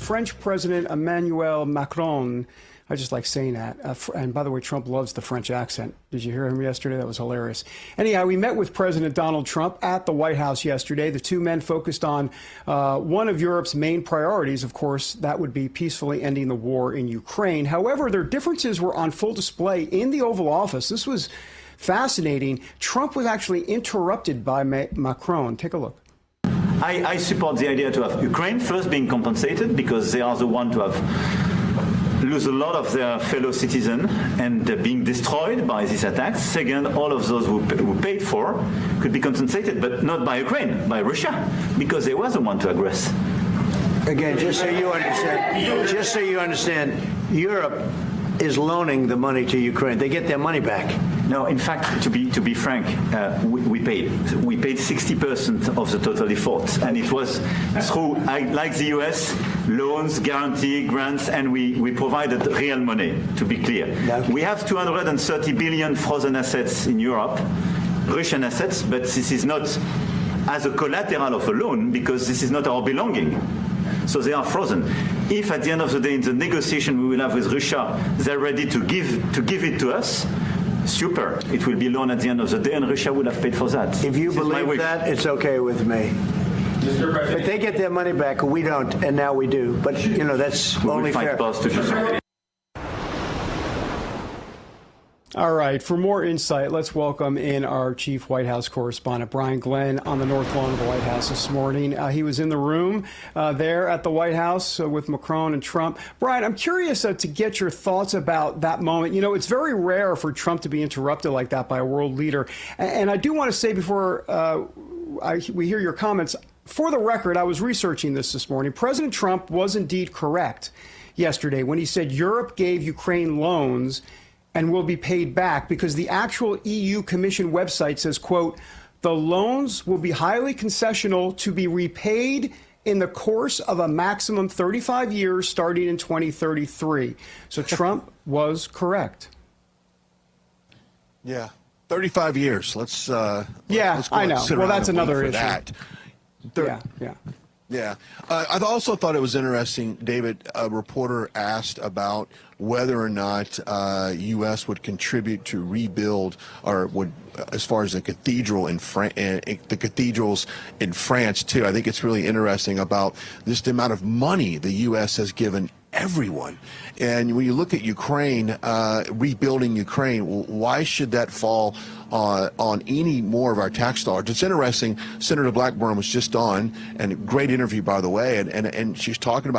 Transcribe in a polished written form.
French President Emmanuel Macron. I just like saying that. And by the way, Trump loves the French accent. Did you hear him yesterday? That was hilarious. Anyhow, we met with President Donald Trump at the White House yesterday. The two men focused on one of Europe's main priorities. Of course, that would be peacefully ending the war in Ukraine. However, their differences were on full display in the Oval Office. This was fascinating. Trump was actually interrupted by Macron. Take a look. I support the idea to have Ukraine first being compensated because they are the one to have lose a lot of their fellow citizens and being destroyed by these attacks. Second, all of those who paid for could be compensated, but not by Ukraine, by Russia, because they were the one to aggress. Again, just so you understand, Europe is loaning the money to Ukraine. They get their money back. No, in fact, to be frank, we paid 60% of the total effort, and it was through, like the US, loans, guarantee, grants, and we provided real money. To be clear, we have 230 billion frozen assets in Europe, Russian assets, but this is not as a collateral of a loan because this is not our belonging. So they are frozen. If at the end of the day, in the negotiation we will have with Russia, they're ready to give it to us, super. It will be loan at the end of the day, and Russia will have paid for that. If you believe that, it's okay with me. But they get their money back, we don't, and now we do. But, you know, that's only fair. All right, for more insight, let's welcome in our chief White House correspondent, Brian Glenn, on the North Lawn of the White House this morning. He was in the room there at the White House with Macron and Trump. Brian, I'm curious to get your thoughts about that moment. You know, it's very rare for Trump to be interrupted like that by a world leader. And I do want to say before we hear your comments, for the record, I was researching this morning. President Trump was indeed correct yesterday when he said Europe gave Ukraine loans and will be paid back, because the actual EU Commission website says, quote, the loans will be highly concessional to be repaid in the course of a maximum 35 years starting in 2033. So Trump was correct. Yeah, 35 years. Let's let's I know. Well, that's another issue. Yeah. I also thought it was interesting, David, a reporter asked about whether or not U.S. would contribute to rebuild, or would, as far as the cathedral in the cathedrals in France, too. I think it's really interesting about this, the amount of money the U.S. has given everyone. And when you look at Ukraine, rebuilding Ukraine, why should that fall on any more of our tax dollars? It's interesting. Senator Blackburn was just on, and a great interview, by the way, and she's talking about